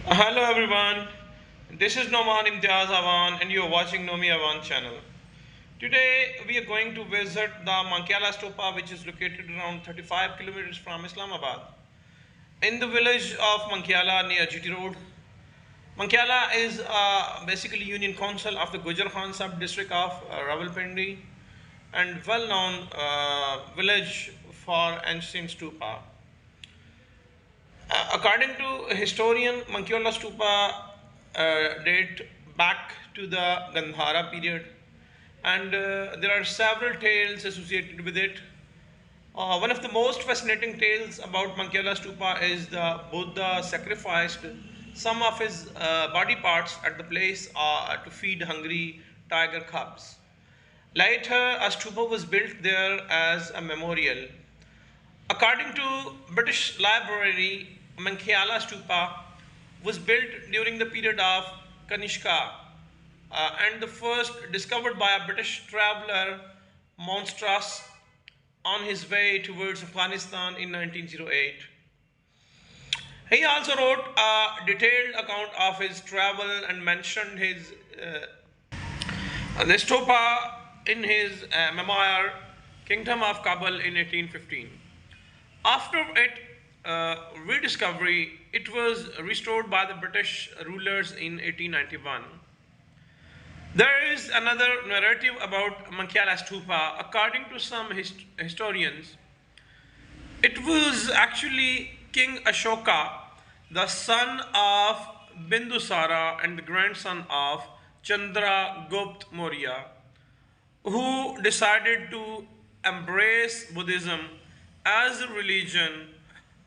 Hello everyone, this is Noman Imtiaz Awan and you are watching Nomi Awan channel. Today we are going to visit the Mankyala Stupa, which is located around 35 kilometers from Islamabad in the village of Mankyala near GT Road. Mankyala is basically Union Council of the Gujar Khan sub district of Rawalpindi and well known village for ancient stupa. According to historian, Mankyala Stupa date back to the Gandhara period, and there are several tales associated with it. One of the most fascinating tales about Mankyala Stupa is the Buddha sacrificed some of his body parts at the place to feed hungry tiger cubs. Later, a stupa was built there as a memorial. According to British Library, Mankyala Stupa was built during the period of Kanishka and the first discovered by a British traveler Monstras on his way towards Afghanistan in 1908. He also wrote a detailed account of his travel and mentioned the stupa in his memoir Kingdom of Kabul in 1815. After its rediscovery, it was restored by the British rulers in 1891. There is another narrative about Mankyala Stupa. According to some historians, it was actually King Ashoka, the son of Bindusara and the grandson of Chandragupta Maurya, who decided to embrace Buddhism as a religion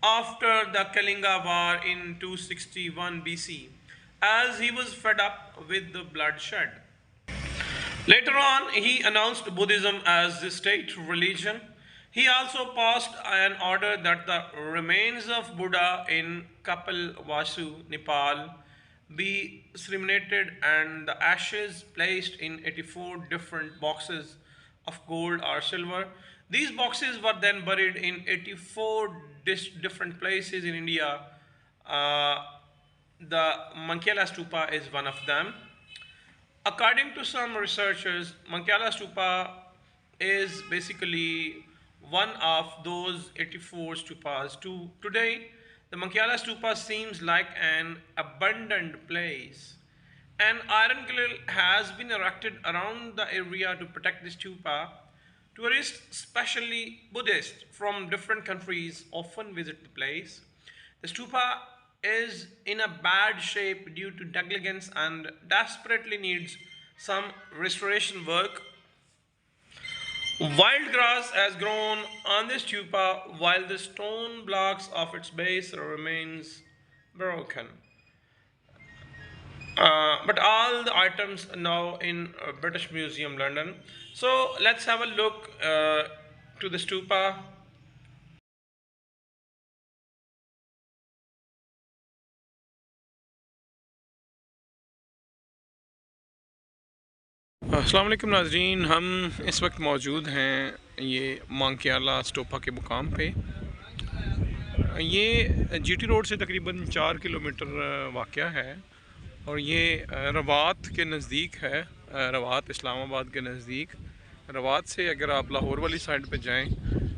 after the Kalinga War in 261 BC, as he was fed up with the bloodshed. Later on, he announced Buddhism as the state religion. He also passed an order that the remains of Buddha in Kapilvastu, Nepal, be cremated and the ashes placed in 84 different boxes of gold or silver. These boxes were then buried in 84 different places in India. The Mankyala Stupa is one of them. According to some researchers, Mankyala Stupa is basically one of those 84 stupas. Today, the Mankyala Stupa seems like an abandoned place. An iron grill has been erected around the area to protect the stupa. Tourists, especially Buddhists from different countries, often visit the place. The stupa is in a bad shape due to negligence and desperately needs some restoration work. Wild grass has grown on the stupa while the stone blocks of its base remains broken. But all the items are now in British Museum, London. So let's have a look to the stupa. अस्सलाम वालेकुम नाज़रीन, हम इस वक्त मौजूद हैं ये मांकियाला स्टोपा के मुकाम पे। ये जीटी रोड से तकरीबन 4 किलोमीटर वाक़या है और ये रवात के नज़दीक है। रवात इस्लामाबाद के नज़दीक। रवात से अगर आप लाहौर वाली साइड पे जाएं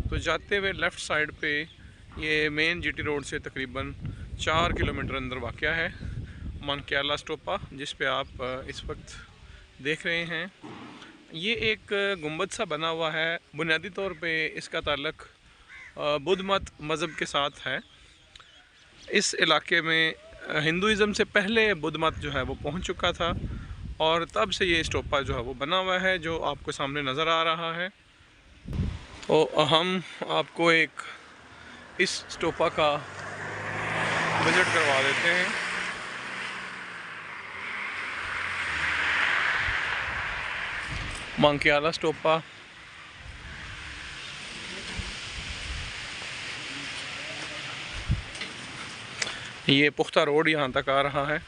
तो जाते हुए लेफ़्ट साइड पे ये मेन जीटी रोड से तकरीबन 4 किलोमीटर अंदर वाक़या है मांकियाला स्टोपा, जिस पे आप इस वक्त देख रहे हैं। ये एक गुंबद सा बना हुआ है। बुनियादी तौर पे इसका ताल्लुक़ बुद्ध मत मज़हब के साथ है। इस इलाके में हिंदुज़म से पहले बुद्ध मत जो है वो पहुंच चुका था और तब से ये स्टोपा जो है वो बना हुआ है, जो आपको सामने नज़र आ रहा है। तो हम आपको एक इस स्टोपा का विज़िट करवा देते हैं। मांकियाला स्टोपा ये पुख्ता रोड यहाँ तक आ रहा है।